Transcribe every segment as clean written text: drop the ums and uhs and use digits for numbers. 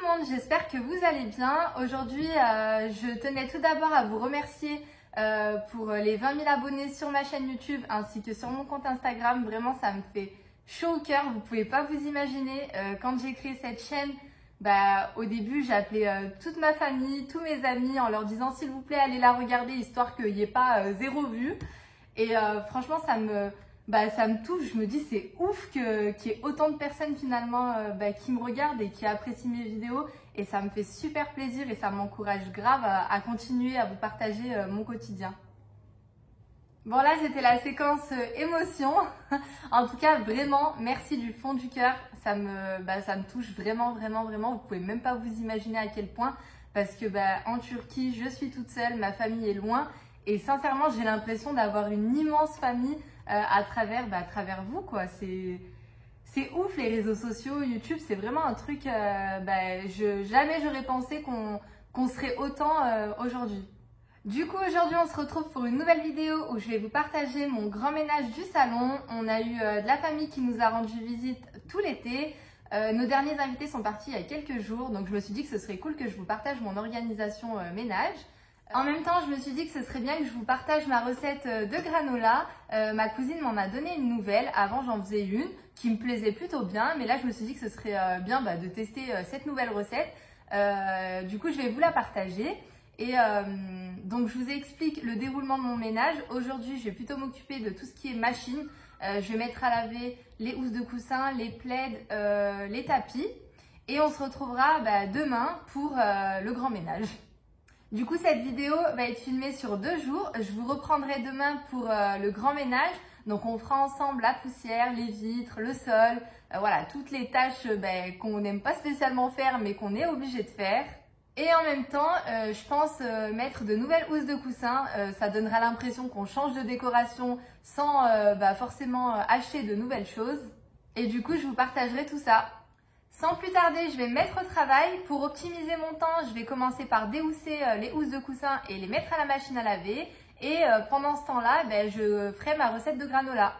monde, j'espère que vous allez bien. Aujourd'hui, je tenais tout d'abord à vous remercier pour les 20 000 abonnés sur ma chaîne YouTube ainsi que sur mon compte Instagram. Vraiment, ça me fait chaud au cœur. Vous pouvez pas vous imaginer. Quand j'ai créé cette chaîne, au début, j'ai appelé toute ma famille, tous mes amis en leur disant s'il vous plaît, allez la regarder histoire qu'il n'y ait pas zéro vue. Et franchement, ça me touche. Je me dis c'est ouf qu'il y ait autant de personnes finalement qui me regardent et qui apprécient mes vidéos. Et ça me fait super plaisir et ça m'encourage grave à continuer à vous partager mon quotidien. Bon là, c'était la séquence émotion. En tout cas, vraiment, merci du fond du cœur. Ça me touche vraiment. Vous pouvez même pas vous imaginer à quel point. Parce que en Turquie, je suis toute seule, ma famille est loin. Et sincèrement, j'ai l'impression d'avoir une immense famille à travers vous, quoi. C'est ouf les réseaux sociaux, YouTube, c'est vraiment un truc, jamais j'aurais pensé qu'on serait autant aujourd'hui. Du coup, aujourd'hui, on se retrouve pour une nouvelle vidéo où je vais vous partager mon grand ménage du salon. On a eu de la famille qui nous a rendu visite tout l'été. Nos derniers invités sont partis il y a quelques jours, donc je me suis dit que ce serait cool que je vous partage mon organisation ménage. En même temps, je me suis dit que ce serait bien que je vous partage ma recette de granola. Ma cousine m'en a donné une nouvelle. Avant, j'en faisais une qui me plaisait plutôt bien. Mais là, je me suis dit que ce serait bien de tester cette nouvelle recette. Du coup, je vais vous la partager. Et donc, je vous explique le déroulement de mon ménage. Aujourd'hui, je vais plutôt m'occuper de tout ce qui est machine. Je vais mettre à laver les housses de coussin, les plaids, les tapis. Et on se retrouvera demain pour le grand ménage. Du coup, cette vidéo va être filmée sur 2 jours. Je vous reprendrai demain pour le grand ménage. Donc, on fera ensemble la poussière, les vitres, le sol. Voilà, toutes les tâches qu'on n'aime pas spécialement faire, mais qu'on est obligé de faire. Et en même temps, je pense mettre de nouvelles housses de coussin. Ça donnera l'impression qu'on change de décoration sans forcément acheter de nouvelles choses. Et du coup, je vous partagerai tout ça. Sans plus tarder, je vais me mettre au travail. Pour optimiser mon temps, je vais commencer par déhousser les housses de coussin et les mettre à la machine à laver. Et pendant ce temps-là, je ferai ma recette de granola.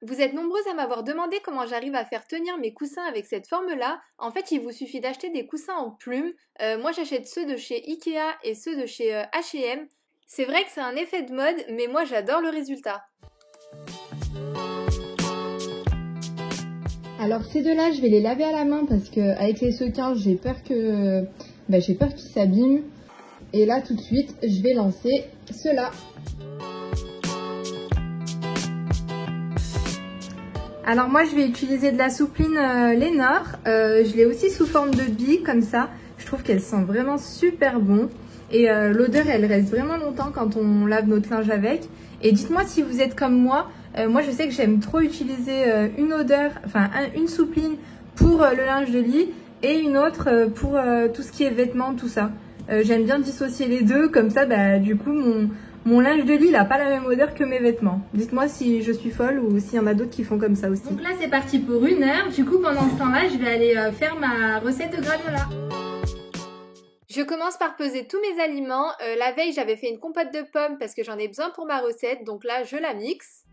Vous êtes nombreuses à m'avoir demandé comment j'arrive à faire tenir mes coussins avec cette forme-là. En fait, il vous suffit d'acheter des coussins en plumes. Moi, j'achète ceux de chez Ikea et ceux de chez H&M. C'est vrai que c'est un effet de mode, mais moi, j'adore le résultat. Alors ces deux-là, je vais les laver à la main parce que avec les sequins, j'ai peur qu'ils s'abîment. Et là, tout de suite, je vais lancer ceux-là. Alors moi, je vais utiliser de la soupline Lénore. Je l'ai aussi sous forme de billes comme ça. Je trouve qu'elle sent vraiment super bon. Et l'odeur, elle reste vraiment longtemps quand on lave notre linge avec. Et dites-moi si vous êtes comme moi. Moi, je sais que j'aime trop utiliser une soupline pour le linge de lit et une autre pour tout ce qui est vêtements, tout ça. J'aime bien dissocier les deux, comme ça, du coup, mon linge de lit, il n'a pas la même odeur que mes vêtements. Dites-moi si je suis folle ou s'il y en a d'autres qui font comme ça aussi. Donc là, c'est parti pour 1 heure. Du coup, pendant ce temps-là, je vais aller faire ma recette de granola. Je commence par peser tous mes aliments. La veille, j'avais fait une compote de pommes parce que j'en ai besoin pour ma recette. Donc là, je la mixe.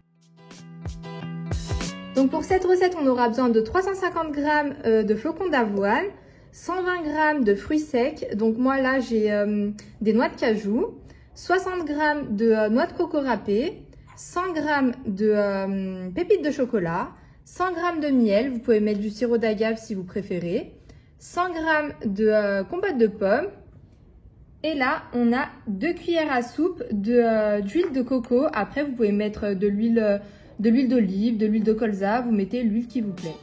Donc pour cette recette, on aura besoin de 350 g de flocons d'avoine, 120 g de fruits secs. Donc moi là, j'ai des noix de cajou, 60 g de noix de coco râpée, 100 g de pépites de chocolat, 100 g de miel. Vous pouvez mettre du sirop d'agave si vous préférez. 100 g de compote de pommes. Et là, on a 2 cuillères à soupe d'huile de coco. Après, vous pouvez mettre de l'huile d'olive, de l'huile de colza. Vous mettez l'huile qui vous plaît.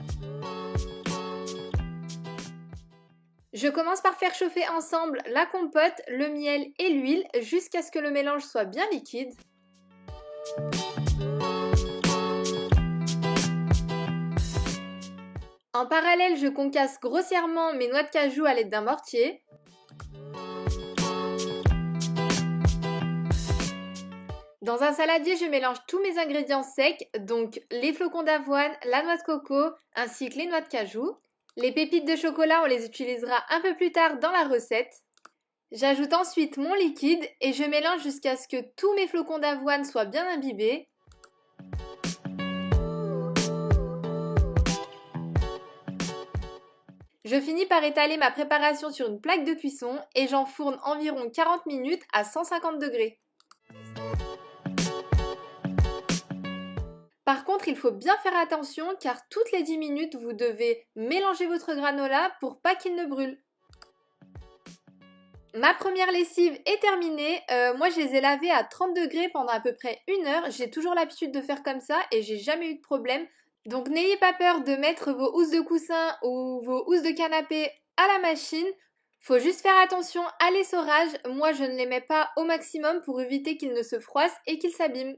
Je commence par faire chauffer ensemble la compote, le miel et l'huile jusqu'à ce que le mélange soit bien liquide. En parallèle, je concasse grossièrement mes noix de cajou à l'aide d'un mortier. Dans un saladier, je mélange tous mes ingrédients secs, donc les flocons d'avoine, la noix de coco, ainsi que les noix de cajou. Les pépites de chocolat, on les utilisera un peu plus tard dans la recette. J'ajoute ensuite mon liquide et je mélange jusqu'à ce que tous mes flocons d'avoine soient bien imbibés. Je finis par étaler ma préparation sur une plaque de cuisson et j'enfourne environ 40 minutes à 150 degrés. Par contre, il faut bien faire attention car toutes les 10 minutes, vous devez mélanger votre granola pour pas qu'il ne brûle. Ma première lessive est terminée. Moi, je les ai lavées à 30 degrés pendant à peu près 1 heure. J'ai toujours l'habitude de faire comme ça et j'ai jamais eu de problème. Donc, n'ayez pas peur de mettre vos housses de coussin ou vos housses de canapé à la machine. Faut juste faire attention à l'essorage. Moi, je ne les mets pas au maximum pour éviter qu'ils ne se froissent et qu'ils s'abîment.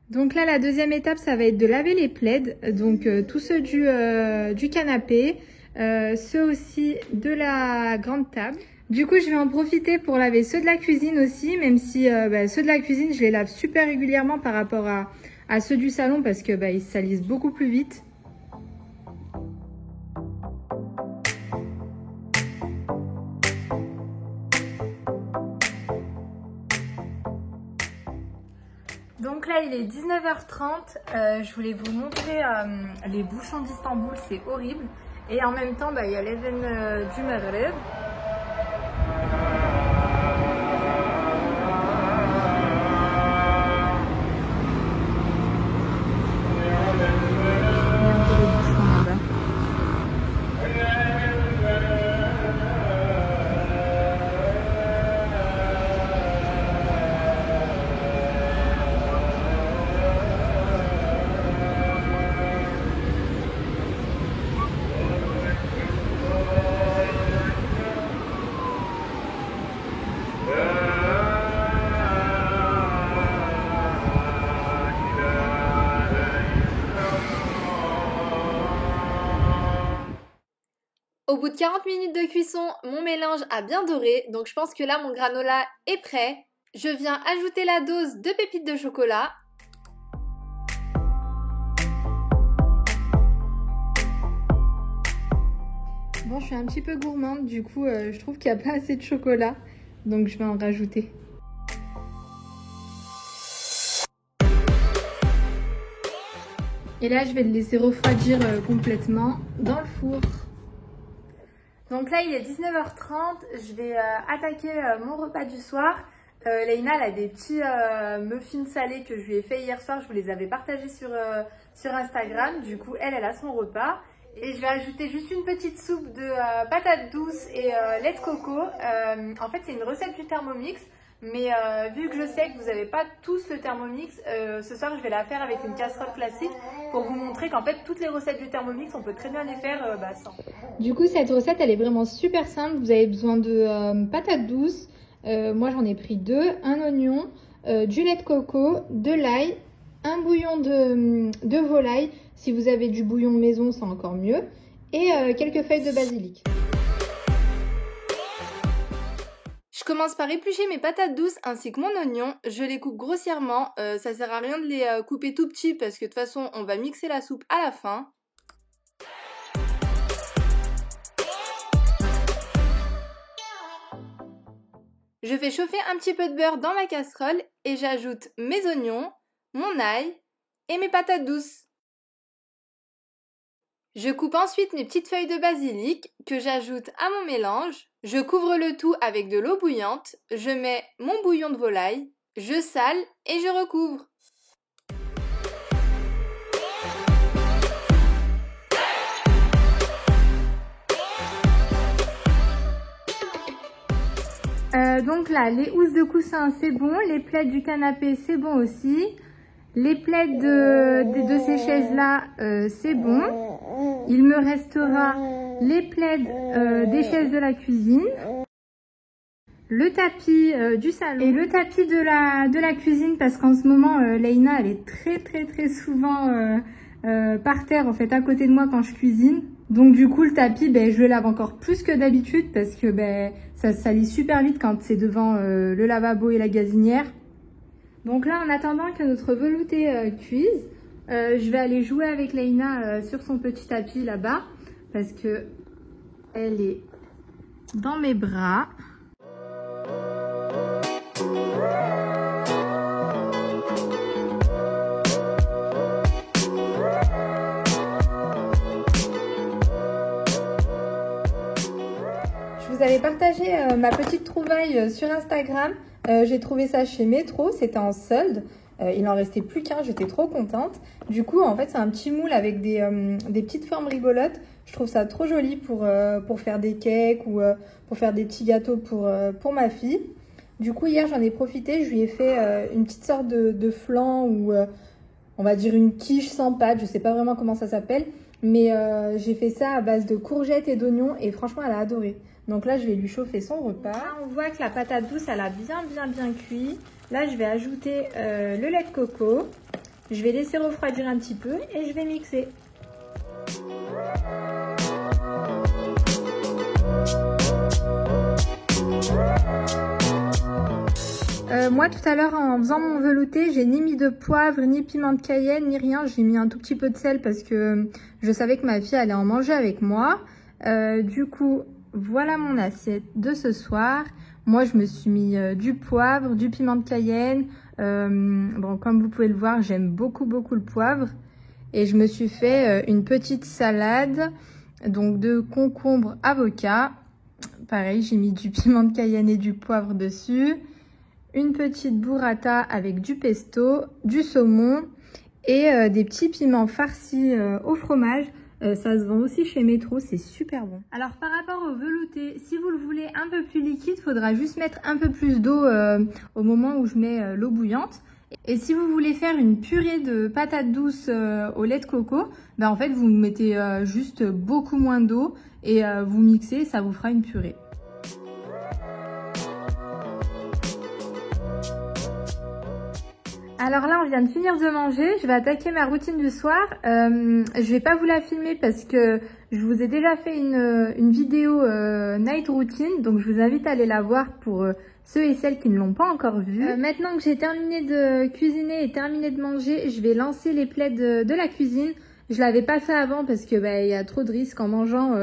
Donc là, la deuxième étape, ça va être de laver les plaids. Donc tous ceux du canapé, ceux aussi de la grande table. Du coup, je vais en profiter pour laver ceux de la cuisine aussi, même si ceux de la cuisine, je les lave super régulièrement par rapport à ceux du salon parce que ils se salissent beaucoup plus vite. Donc là, il est 19h30. Je voulais vous montrer les bouchons d'Istanbul, c'est horrible. Et en même temps, il y a l'événement du Maghreb. Au bout de 40 minutes de cuisson, mon mélange a bien doré, donc je pense que là mon granola est prêt. Je viens ajouter la dose de pépites de chocolat. Bon, je suis un petit peu gourmande, du coup je trouve qu'il n'y a pas assez de chocolat, donc je vais en rajouter. Et là, je vais le laisser refroidir complètement dans le four. Donc là, il est 19h30, je vais attaquer mon repas du soir. Leïna, elle a des petits muffins salés que je lui ai fait hier soir, je vous les avais partagés sur Instagram. Du coup, elle a son repas. Et je vais ajouter juste une petite soupe de patates douces et lait de coco. En fait, c'est une recette du Thermomix. Mais vu que je sais que vous n'avez pas tous le Thermomix, ce soir je vais la faire avec une casserole classique pour vous montrer qu'en fait toutes les recettes du Thermomix on peut très bien les faire sans. Du coup cette recette elle est vraiment super simple, vous avez besoin de patates douces, moi j'en ai pris 2, un oignon, du lait de coco, de l'ail, un bouillon de volaille, si vous avez du bouillon maison c'est encore mieux, et quelques feuilles de basilic. Je commence par éplucher mes patates douces ainsi que mon oignon. Je les coupe grossièrement. Ça sert à rien de les couper tout petits parce que de toute façon, on va mixer la soupe à la fin. Je fais chauffer un petit peu de beurre dans ma casserole et j'ajoute mes oignons, mon ail et mes patates douces. Je coupe ensuite mes petites feuilles de basilic que j'ajoute à mon mélange. Je couvre le tout avec de l'eau bouillante. Je mets mon bouillon de volaille. Je sale et je recouvre. Donc là, les housses de coussin c'est bon. Les plaids du canapé c'est bon aussi. Les plaids de ces chaises là c'est bon. Il me restera les plaids des chaises de la cuisine, le tapis du salon et le tapis de la cuisine parce qu'en ce moment Leïna elle est très souvent par terre en fait à côté de moi quand je cuisine. Donc du coup le tapis je le lave encore plus que d'habitude parce que ça se salit super vite quand c'est devant le lavabo et la gazinière. Donc là en attendant que notre velouté cuise, je vais aller jouer avec Leïna sur son petit tapis là-bas parce que elle est dans mes bras. Je vous avais partagé ma petite trouvaille sur Instagram. J'ai trouvé ça chez Métro, c'était en solde. Il en restait plus qu'un, j'étais trop contente. Du coup, en fait, c'est un petit moule avec des petites formes rigolotes. Je trouve ça trop joli pour faire des cakes ou pour faire des petits gâteaux pour ma fille. Du coup, hier, j'en ai profité. Je lui ai fait une petite sorte de flan ou on va dire une quiche sans pâte. Je sais pas vraiment comment ça s'appelle. Mais j'ai fait ça à base de courgettes et d'oignons et franchement, elle a adoré. Donc là, je vais lui chauffer son repas. Là, on voit que la patate douce, elle a bien cuit. Là, je vais ajouter le lait de coco. Je vais laisser refroidir un petit peu et je vais mixer. Moi, tout à l'heure, en faisant mon velouté, j'ai ni mis de poivre, ni piment de Cayenne, ni rien. J'ai mis un tout petit peu de sel parce que je savais que ma fille allait en manger avec moi. Du coup, voilà mon assiette de ce soir. Moi, je me suis mis du poivre, du piment de Cayenne. Bon, comme vous pouvez le voir, j'aime beaucoup le poivre. Et je me suis fait une petite salade, donc de concombre avocat. Pareil, j'ai mis du piment de Cayenne et du poivre dessus. Une petite burrata avec du pesto, du saumon et des petits piments farcis au fromage. Ça se vend aussi chez Métro, c'est super bon. Alors par rapport au velouté, si vous le voulez un peu plus liquide, il faudra juste mettre un peu plus d'eau au moment où je mets l'eau bouillante. Et si vous voulez faire une purée de patates douces au lait de coco, ben en fait vous mettez juste beaucoup moins d'eau et vous mixez, ça vous fera une purée. Alors là, on vient de finir de manger. Je vais attaquer ma routine du soir. Je vais pas vous la filmer parce que je vous ai déjà fait une vidéo night routine. Donc, je vous invite à aller la voir pour ceux et celles qui ne l'ont pas encore vue. Maintenant que j'ai terminé de cuisiner et terminé de manger, je vais lancer les plaids de la cuisine. Je l'avais pas fait avant parce que y a trop de risques en mangeant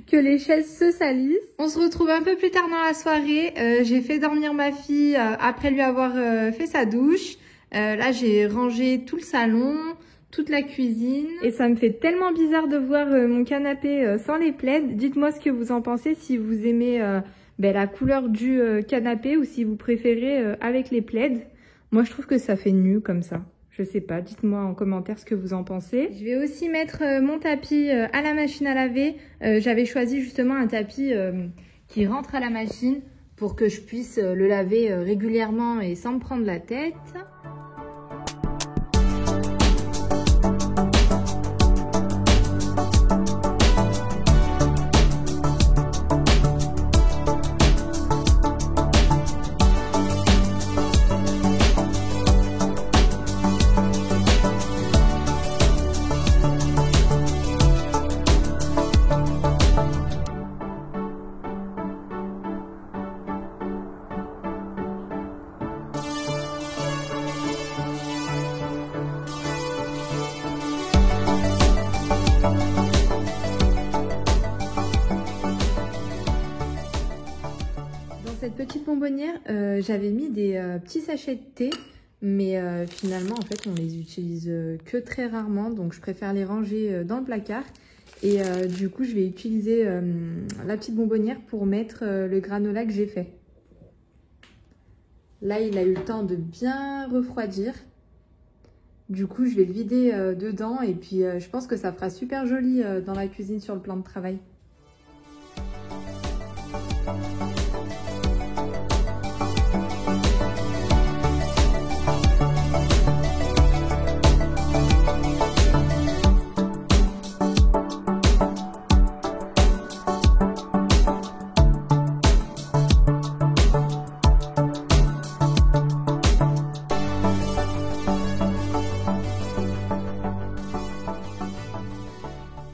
que les chaises se salissent. On se retrouve un peu plus tard dans la soirée. J'ai fait dormir ma fille après lui avoir fait sa douche. Là, j'ai rangé tout le salon, toute la cuisine. Et ça me fait tellement bizarre de voir mon canapé sans les plaids. Dites-moi ce que vous en pensez, si vous aimez la couleur du canapé ou si vous préférez avec les plaids. Moi, je trouve que ça fait nu comme ça. Je sais pas, dites-moi en commentaire ce que vous en pensez. Je vais aussi mettre mon tapis à la machine à laver. J'avais choisi justement un tapis qui rentre à la machine pour que je puisse le laver régulièrement et sans me prendre la tête. Cette petite bonbonnière, j'avais mis des petits sachets de thé, mais finalement en fait on les utilise que très rarement, donc je préfère les ranger dans le placard. Et du coup je vais utiliser la petite bonbonnière pour mettre le granola que j'ai fait. Là il a eu le temps de bien refroidir, du coup je vais le vider dedans et puis je pense que ça fera super joli dans la cuisine sur le plan de travail.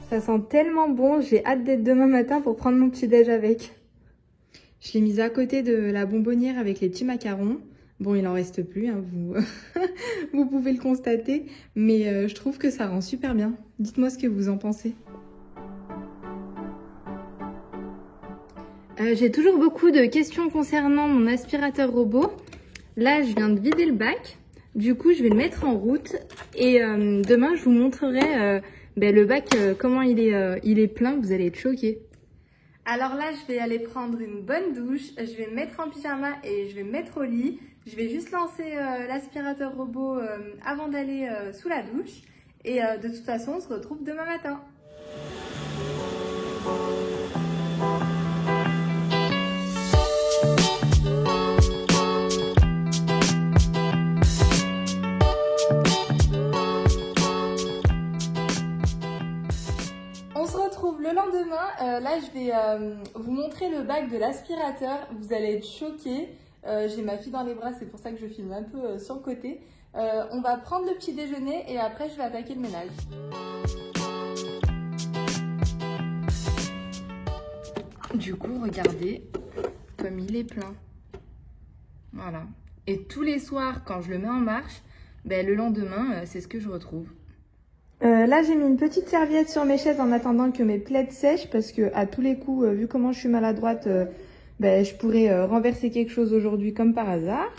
Ça sent tellement bon, j'ai hâte d'être demain matin pour prendre mon petit déj avec. Je l'ai mise à côté de la bonbonnière avec les petits macarons. Bon, il en reste plus, hein, vous pouvez le constater, mais je trouve que ça rend super bien. Dites-moi ce que vous en pensez. J'ai toujours beaucoup de questions concernant mon aspirateur robot. Là, je viens de vider le bac. Du coup, je vais le mettre en route et demain, je vous montrerai le bac, comment il est plein. Vous allez être choqués. Alors là, je vais aller prendre une bonne douche, je vais me mettre en pyjama et je vais me mettre au lit. Je vais juste lancer l'aspirateur robot avant d'aller sous la douche. Et de toute façon, on se retrouve demain matin. On se retrouve le lendemain. Là, je vais vous montrer le bac de l'aspirateur. Vous allez être choqués. J'ai ma fille dans les bras, c'est pour ça que je filme un peu sur le côté. On va prendre le petit déjeuner et après, je vais attaquer le ménage. Du coup, regardez comme il est plein. Voilà. Et tous les soirs, quand je le mets en marche, ben, le lendemain, c'est ce que je retrouve. Là, j'ai mis une petite serviette sur mes chaises en attendant que mes plaids sèchent parce que à tous les coups, vu comment je suis maladroite, ben, je pourrais renverser quelque chose aujourd'hui comme par hasard.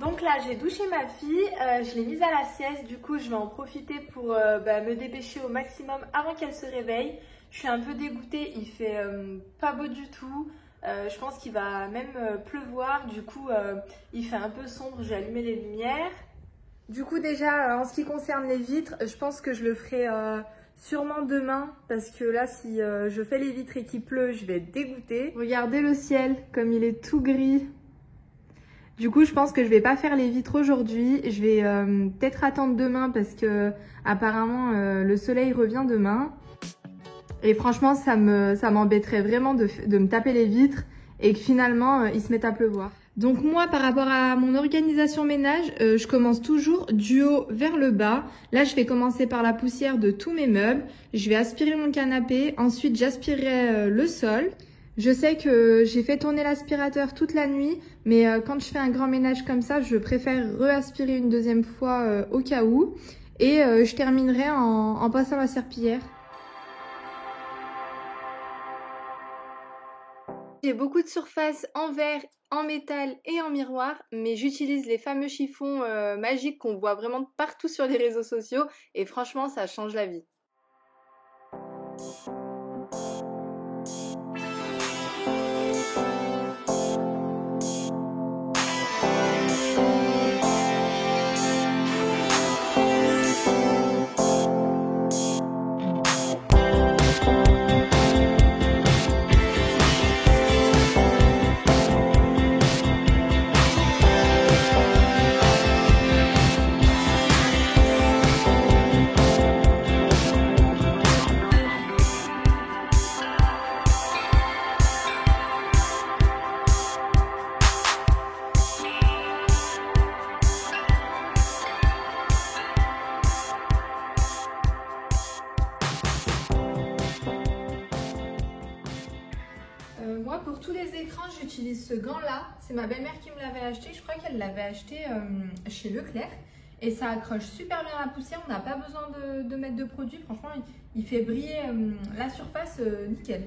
Donc là, j'ai douché ma fille, je l'ai mise à la sieste, du coup je vais en profiter pour me dépêcher au maximum avant qu'elle se réveille. Je suis un peu dégoûtée, il fait pas beau du tout, je pense qu'il va même pleuvoir, du coup il fait un peu sombre, j'ai allumé les lumières. Du coup déjà, en ce qui concerne les vitres, je pense que je le ferai sûrement demain, parce que là si je fais les vitres et qu'il pleut, je vais être dégoûtée. Regardez le ciel, comme il est tout gris. Du coup, je pense que je vais pas faire les vitres aujourd'hui. Je vais peut-être attendre demain parce que apparemment le soleil revient demain. Et franchement, ça m'embêterait vraiment de me taper les vitres et que finalement il se mette à pleuvoir. Donc moi, par rapport à mon organisation ménage, je commence toujours du haut vers le bas. Là, je vais commencer par la poussière de tous mes meubles. Je vais aspirer mon canapé. Ensuite, j'aspirerai le sol. Je sais que j'ai fait tourner l'aspirateur toute la nuit, mais quand je fais un grand ménage comme ça, je préfère réaspirer une deuxième fois au cas où. Et je terminerai en passant la serpillière. J'ai beaucoup de surface en verre, en métal et en miroir, mais j'utilise les fameux chiffons magiques qu'on voit vraiment partout sur les réseaux sociaux et franchement, ça change la vie. Moi, pour tous les écrans, j'utilise ce gant-là. C'est ma belle-mère qui me l'avait acheté. Je crois qu'elle l'avait acheté chez Leclerc. Et ça accroche super bien la poussière. On n'a pas besoin de mettre de produit. Franchement, il fait briller la surface nickel.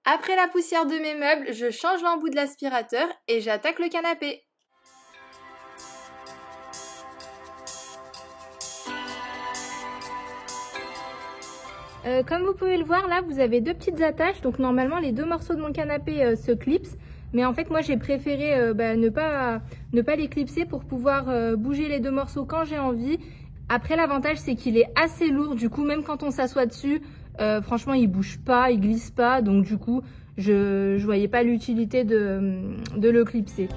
Après la poussière de mes meubles, je change l'embout de l'aspirateur et j'attaque le canapé. Comme vous pouvez le voir, là, vous avez deux petites attaches. Donc, normalement, les deux morceaux de mon canapé se clipsent. Mais en fait, moi, j'ai préféré ne pas les clipser pour pouvoir bouger les deux morceaux quand j'ai envie. Après, l'avantage, c'est qu'il est assez lourd. Du coup, même quand on s'assoit dessus, franchement, il bouge pas, il glisse pas. Donc, du coup, je voyais pas l'utilité de le clipser.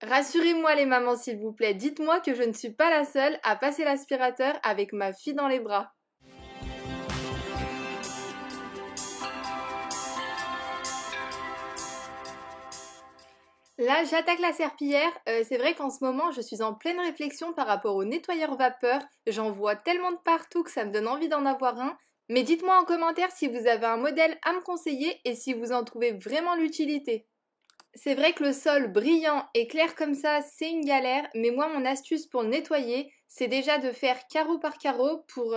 Rassurez-moi les mamans s'il vous plaît, dites-moi que je ne suis pas la seule à passer l'aspirateur avec ma fille dans les bras. Là, j'attaque la serpillière. C'est vrai qu'en ce moment, je suis en pleine réflexion par rapport au nettoyeur vapeur. J'en vois tellement de partout que ça me donne envie d'en avoir un. Mais dites-moi en commentaire si vous avez un modèle à me conseiller et si vous en trouvez vraiment l'utilité. C'est vrai que le sol brillant et clair comme ça, c'est une galère. Mais moi, mon astuce pour le nettoyer, c'est déjà de faire carreau par carreau pour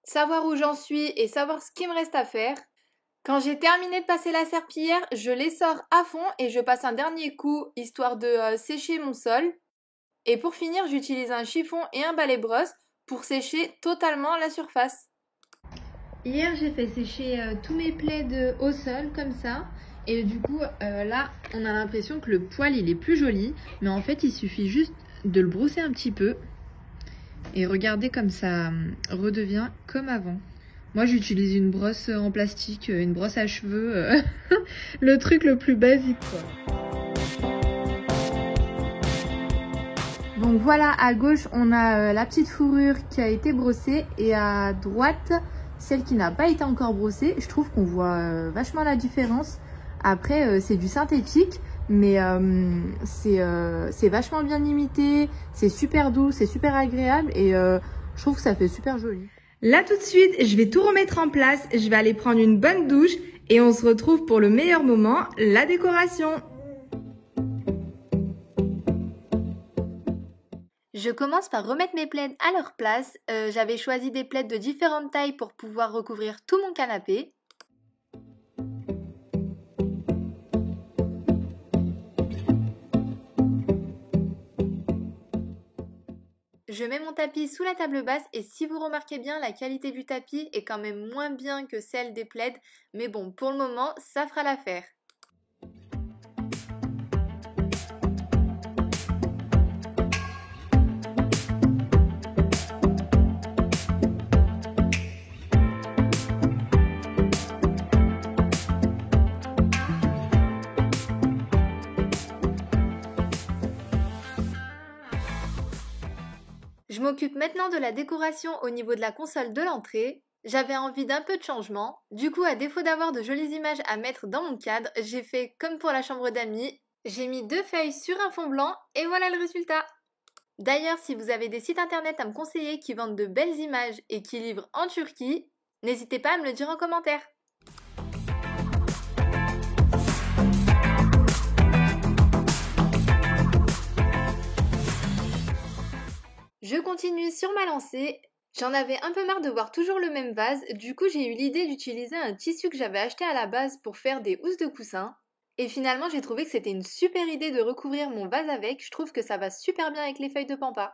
savoir où j'en suis et savoir ce qu'il me reste à faire. Quand j'ai terminé de passer la serpillière, je l'essore à fond et je passe un dernier coup histoire de sécher mon sol. Et pour finir, j'utilise un chiffon et un balai brosse pour sécher totalement la surface. Hier, j'ai fait sécher tous mes plaids au sol comme ça. Et du coup, là, on a l'impression que le poil, il est plus joli. Mais en fait, il suffit juste de le brosser un petit peu. Et regardez comme ça redevient comme avant. Moi, j'utilise une brosse en plastique, une brosse à cheveux, le truc le plus basique, quoi. Donc voilà, à gauche, on a la petite fourrure qui a été brossée et à droite, celle qui n'a pas été encore brossée. Je trouve qu'on voit vachement la différence. Après, c'est du synthétique, mais c'est vachement bien imité, c'est super doux, c'est super agréable et je trouve que ça fait super joli. Là tout de suite, je vais tout remettre en place, je vais aller prendre une bonne douche et on se retrouve pour le meilleur moment, la décoration. Je commence par remettre mes plaids à leur place. J'avais choisi des plaids de différentes tailles pour pouvoir recouvrir tout mon canapé. Je mets mon tapis sous la table basse et si vous remarquez bien, la qualité du tapis est quand même moins bien que celle des plaids. Mais bon, pour le moment, ça fera l'affaire. Je m'occupe maintenant de la décoration au niveau de la console de l'entrée. J'avais envie d'un peu de changement. Du coup, à défaut d'avoir de jolies images à mettre dans mon cadre, j'ai fait comme pour la chambre d'amis. J'ai mis 2 feuilles sur un fond blanc et voilà le résultat. D'ailleurs, si vous avez des sites internet à me conseiller qui vendent de belles images et qui livrent en Turquie, n'hésitez pas à me le dire en commentaire. Je continue sur ma lancée. J'en avais un peu marre de voir toujours le même vase, du coup j'ai eu l'idée d'utiliser un tissu que j'avais acheté à la base pour faire des housses de coussin. Et finalement j'ai trouvé que c'était une super idée de recouvrir mon vase avec, je trouve que ça va super bien avec les feuilles de pampa.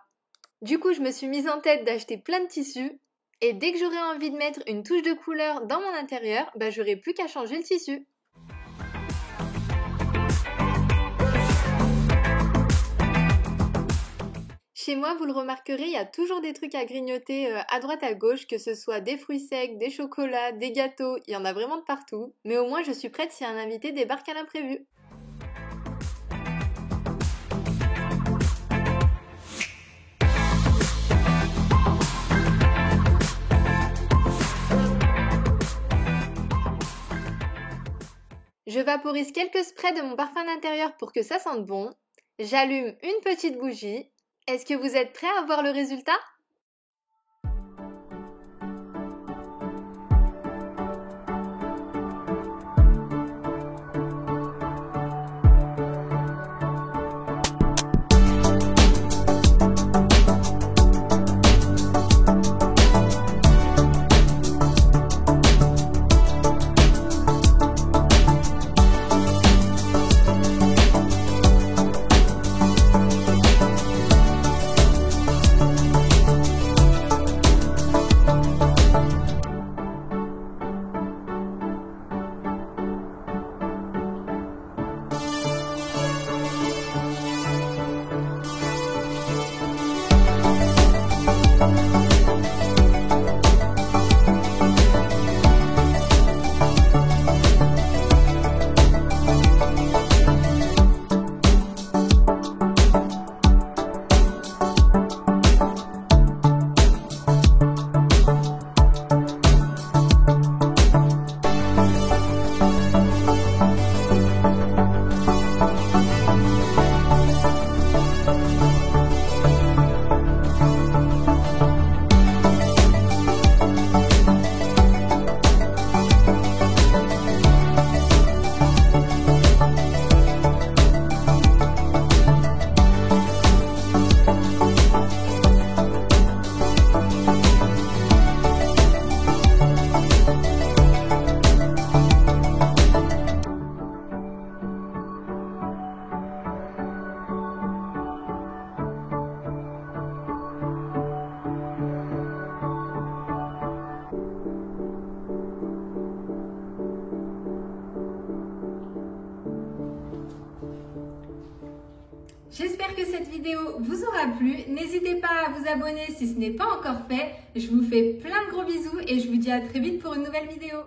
Du coup je me suis mise en tête d'acheter plein de tissus, et dès que j'aurai envie de mettre une touche de couleur dans mon intérieur, j'aurai plus qu'à changer le tissu. Chez moi, vous le remarquerez, il y a toujours des trucs à grignoter à droite à gauche, que ce soit des fruits secs, des chocolats, des gâteaux, il y en a vraiment de partout. Mais au moins, je suis prête si un invité débarque à l'imprévu. Je vaporise quelques sprays de mon parfum d'intérieur pour que ça sente bon. J'allume une petite bougie. Est-ce que vous êtes prêts à voir le résultat ? J'espère que cette vidéo vous aura plu. N'hésitez pas à vous abonner si ce n'est pas encore fait. Je vous fais plein de gros bisous et je vous dis à très vite pour une nouvelle vidéo.